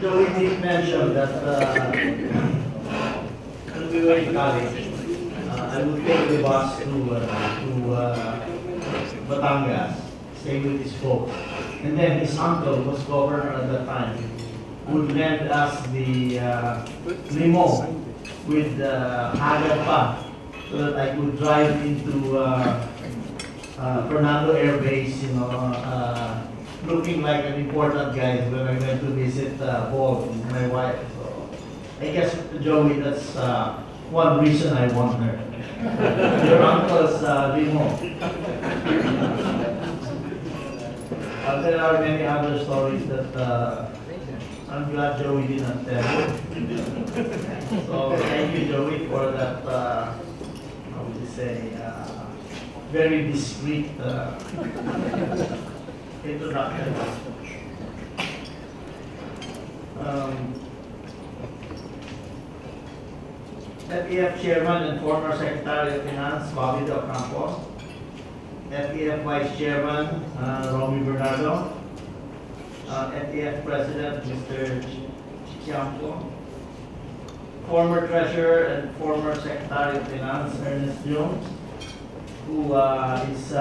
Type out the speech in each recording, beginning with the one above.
Joey did mention that when we were in college, I would take the bus to Batangas, stay with his folks. And then his uncle, who was governor at that time, would lend us the limo with Agad pa, so that I could drive into Fernando Air Base, looking like an important guy when I went to visit Paul with my wife. So I guess, Joey, that's one reason I want her. Your uncle's limo. There are many other stories that I'm glad Joey didn't tell you. So thank you, Joey, for that, how would you say, very discreet introduction. FEF Chairman and former Secretary of Finance, Bobby Del Campo. FEF Vice Chairman, Romy Bernardo. FEF President, Mr. Chiampo. Former Treasurer and former Secretary of Finance, Ernest Jones, who is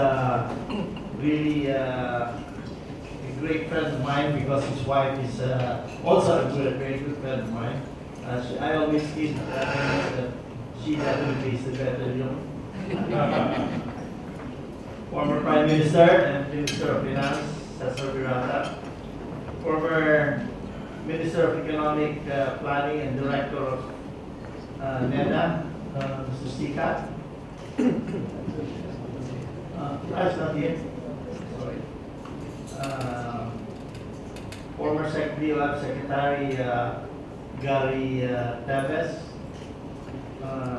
really a great friend of mine because his wife is also a very good friend of mine. I always kid that she definitely is the better Jones. Former Prime Minister and Minister of Finance, Cesar Virata. Former Minister of Economic Planning and Director of NEDA, Mr. Stikat. That's not yet. Sorry. Former Secretary Gary Teves.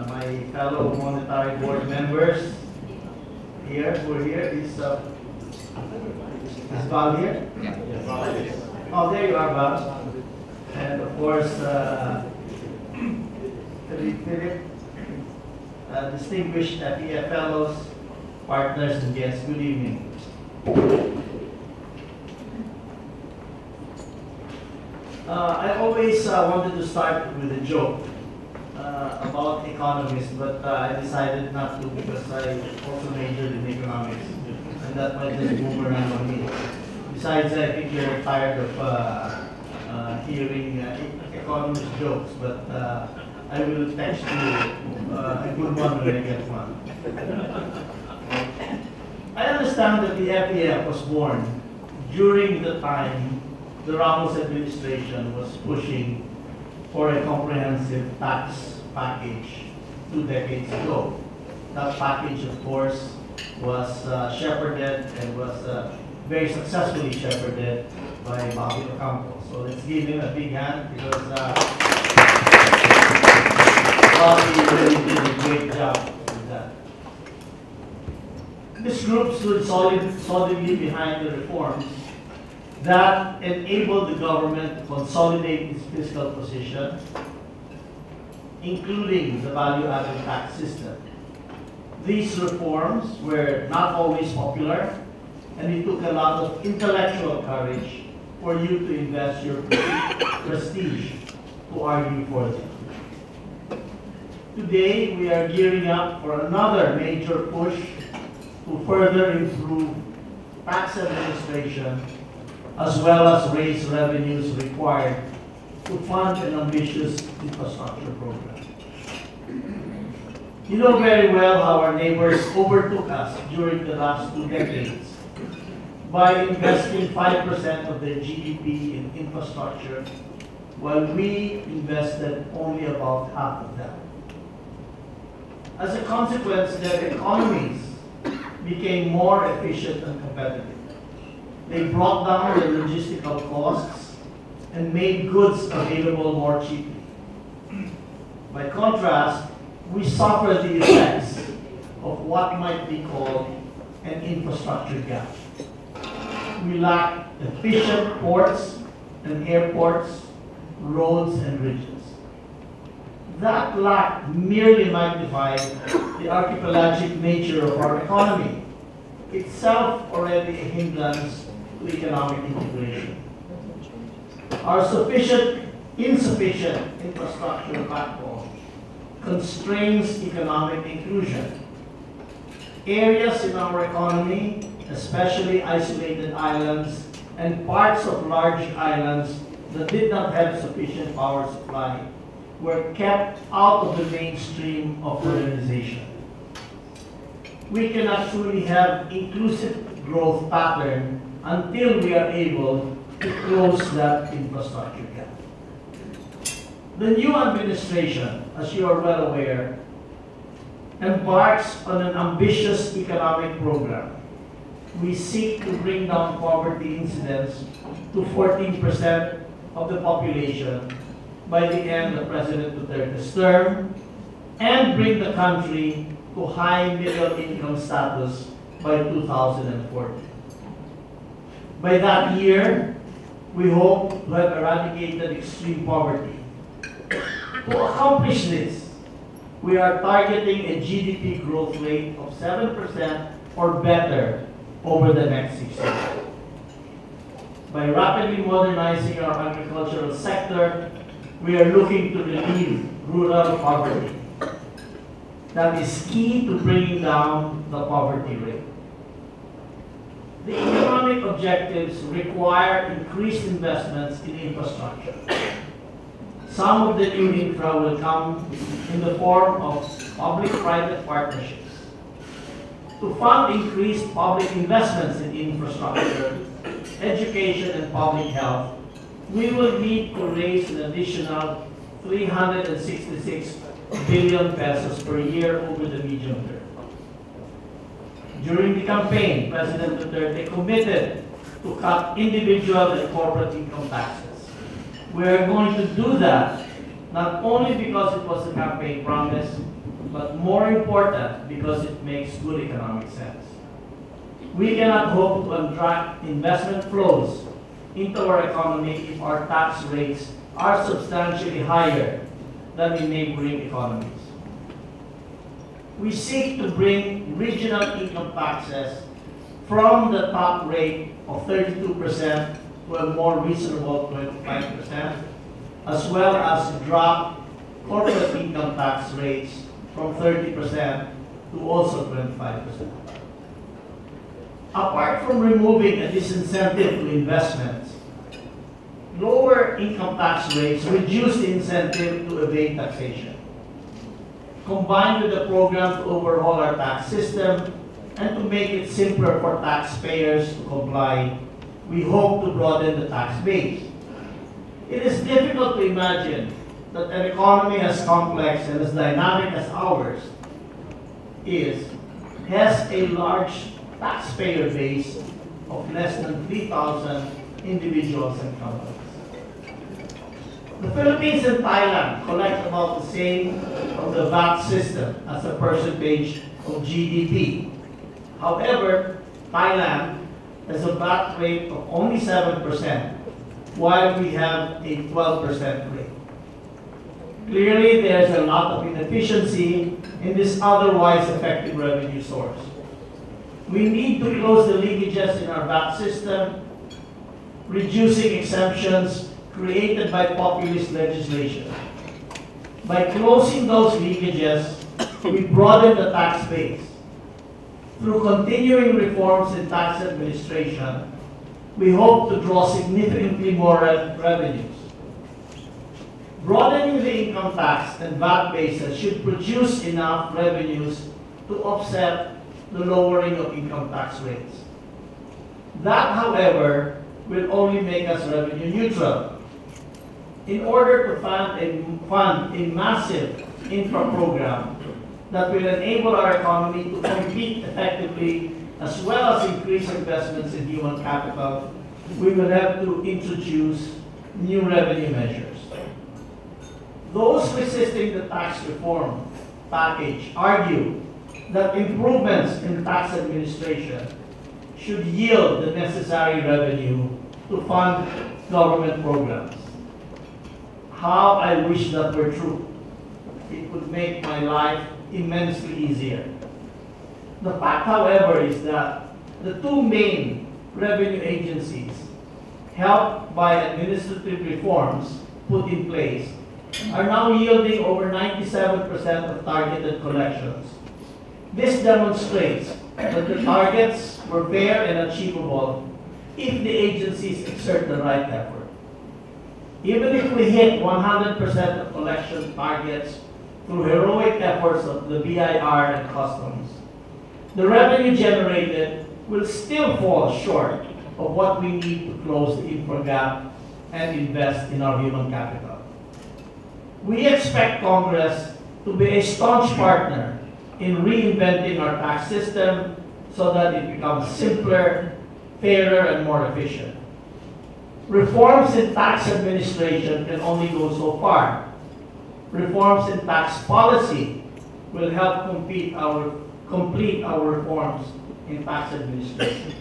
My fellow monetary board members here, who are here, is Val here? Yeah. Oh, there you are, Val. And of course, Philip, distinguished FEF fellows, partners, and guests, good evening. I always wanted to start with a joke about economists, but I decided not to because I also majored in economics, and that might just boomerang on me. Besides, I think you're tired of hearing economist jokes, but I will text you a good one when I get one. I understand that the FEF was born during the time the Ramos administration was pushing for a comprehensive tax package 2 decades ago. That package, of course, was shepherded and was very successfully shepherded by Bobby Ocampo. So let's give him a big hand because Bobby really did a great job with that. This group stood solidly behind the reforms that enabled the government to consolidate its fiscal position, including the value-added tax system. These reforms were not always popular, and it took a lot of intellectual courage for you to invest your prestige to argue for them. Today, we are gearing up for another major push to further improve tax administration as well as raise revenues required to fund an ambitious infrastructure program. You know very well how our neighbors overtook us during the last 2 decades by investing 5% of their GDP in infrastructure, while we invested only about half of that. As a consequence, their economies became more efficient and competitive. They brought down their logistical costs and made goods available more cheaply. By contrast, we suffered the effects of what might be called an infrastructure gap. We lack efficient ports and airports, roads and bridges. That lack merely magnified the archipelagic nature of our economy, itself already a hindrance to economic integration. Our insufficient infrastructure backbone constrains economic inclusion. Areas in our economy, especially isolated islands and parts of large islands that did not have sufficient power supply, were kept out of the mainstream of modernization. We cannot truly have inclusive growth pattern until we are able to close that infrastructure gap. The new administration, as you are well aware, embarks on an ambitious economic program. We seek to bring down poverty incidence to 14% of the population by the end of President Duterte's term and bring the country to high middle income status by 2040. By that year, we hope to have eradicated extreme poverty. To accomplish this, we are targeting a GDP growth rate of 7% or better over the next 6 years. By rapidly modernizing our agricultural sector, we are looking to relieve rural poverty. That is key to bringing down the poverty rate. The economic objectives require increased investments in infrastructure. Some of the new infra will come in the form of public-private partnerships. To fund increased public investments in infrastructure, education, and public health, we will need to raise an additional 366 billion pesos per year over the medium term. During the campaign, President Duterte committed to cut individual and corporate income taxes. We are going to do that not only because it was a campaign promise, but more important because it makes good economic sense. We cannot hope to attract investment flows into our economy if our tax rates are substantially higher than in neighboring economies. We seek to bring regional income taxes from the top rate of 32% to a more reasonable 25%, as well as drop corporate income tax rates from 30% to also 25%. Apart from removing a disincentive to investments, lower income tax rates reduce the incentive to evade taxation. Combined with a program to overhaul our tax system and to make it simpler for taxpayers to comply, we hope to broaden the tax base. It is difficult to imagine that an economy as complex and as dynamic as ours has a large taxpayer base of less than 3,000 individuals and companies. The Philippines and Thailand collect about the same from the VAT system as a percentage of GDP. However, Thailand has a VAT rate of only 7%, while we have a 12% rate. Clearly, there's a lot of inefficiency in this otherwise effective revenue source. We need to close the leakages in our VAT system, reducing exemptions created by populist legislation. By closing those leakages, we broaden the tax base. Through continuing reforms in tax administration, we hope to draw significantly more revenues. Broadening the income tax and VAT bases should produce enough revenues to offset the lowering of income tax rates. That, however, will only make us revenue neutral. In order to fund a massive infra program that will enable our economy to compete effectively as well as increase investments in human capital, we will have to introduce new revenue measures. Those resisting the tax reform package argue that improvements in tax administration should yield the necessary revenue to fund government programs. How I wish that were true. It would make my life immensely easier. The fact, however, is that the two main revenue agencies helped by administrative reforms put in place, are now yielding over 97% of targeted collections. This demonstrates that the targets were fair and achievable if the agencies exert the right effort. Even if we hit 100% of collection targets through heroic efforts of the BIR and customs, the revenue generated will still fall short of what we need to close the infra gap and invest in our human capital. We expect Congress to be a staunch partner in reinventing our tax system so that it becomes simpler, fairer, and more efficient. Reforms in tax administration can only go so far. Reforms in tax policy will help complete our reforms in tax administration.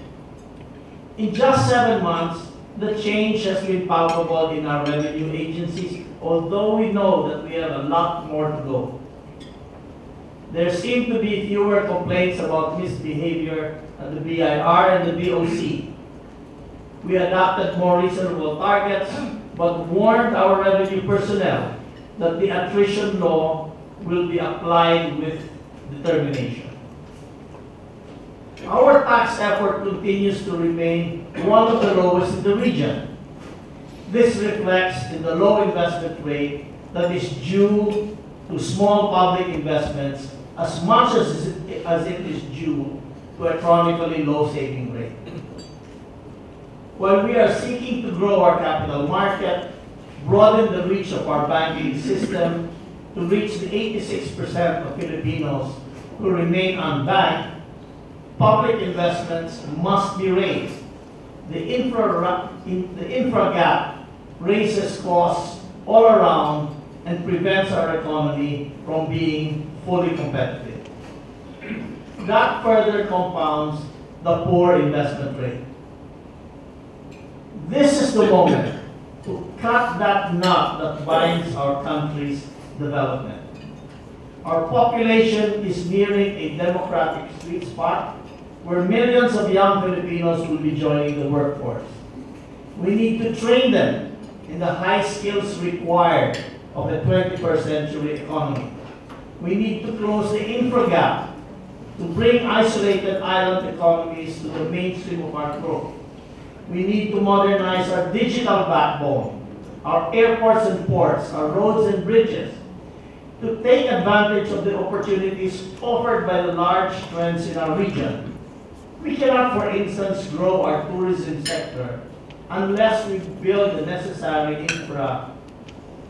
In just 7 months, the change has been palpable in our revenue agencies, although we know that we have a lot more to go. There seem to be fewer complaints about misbehavior at the BIR and the BOC. We adopted more reasonable targets, but warned our revenue personnel that the attrition law will be applied with determination. Our tax effort continues to remain one of the lowest in the region. This reflects in the low investment rate that is due to small public investments as much as it is due to a chronically low saving rate. While we are seeking to grow our capital market, broaden the reach of our banking system to reach the 86% of Filipinos who remain unbanked, public investments must be raised. The infra gap raises costs all around and prevents our economy from being fully competitive. That further compounds the poor investment rate. This is the moment to cut that knot that binds our country's development. Our population is nearing a democratic sweet spot where millions of young Filipinos will be joining the workforce. We need to train them in the high skills required of a 21st century economy. We need to close the infra gap to bring isolated island economies to the mainstream of our growth. We need to modernize our digital backbone, our airports and ports, our roads and bridges, to take advantage of the opportunities offered by the large trends in our region. We cannot, for instance, grow our tourism sector unless we build the necessary infra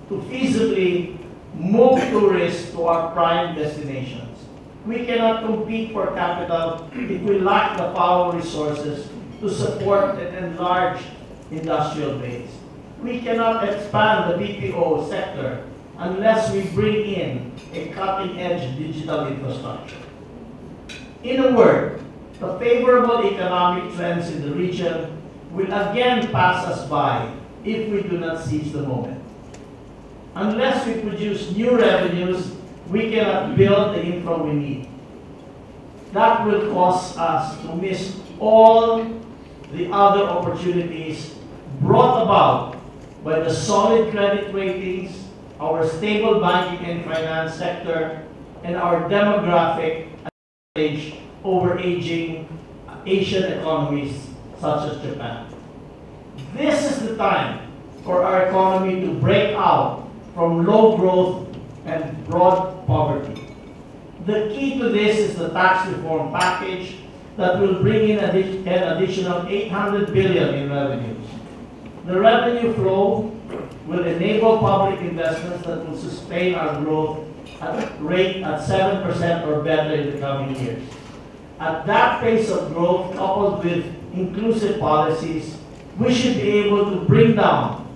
to feasibly move tourists to our prime destinations. We cannot compete for capital if we lack the power resources to support an enlarged industrial base. We cannot expand the BPO sector unless we bring in a cutting-edge digital infrastructure. In a word, the favorable economic trends in the region will again pass us by if we do not seize the moment. Unless we produce new revenues, we cannot build the infra we need. That will cause us to miss all the other opportunities brought about by the solid credit ratings, our stable banking and finance sector, and our demographic advantage over aging Asian economies such as Japan. This is the time for our economy to break out from low growth and broad poverty. The key to this is the tax reform package that will bring in an additional 800 billion in revenues. The revenue flow will enable public investments that will sustain our growth at a rate at 7% or better in the coming years. At that pace of growth, coupled with inclusive policies, we should be able to bring down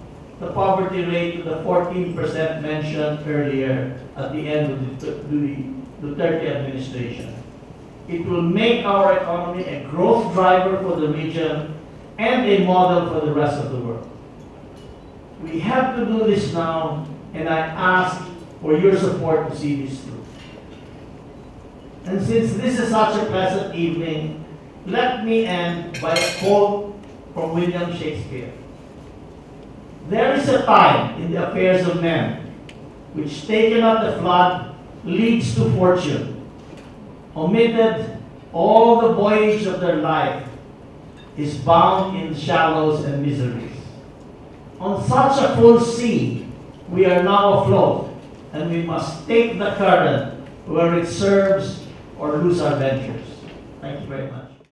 the poverty rate to the 14% mentioned earlier at the end of the Duterte administration. It will make our economy a growth driver for the region and a model for the rest of the world. We have to do this now, and I ask for your support to see this through. And since this is such a pleasant evening, let me end by a quote from William Shakespeare. There is a time in the affairs of men, which taken at the flood leads to fortune. Omitted, all the voyage of their life is bound in shallows and miseries. On such a full sea, we are now afloat, and we must take the current where it serves or lose our ventures. Thank you very much.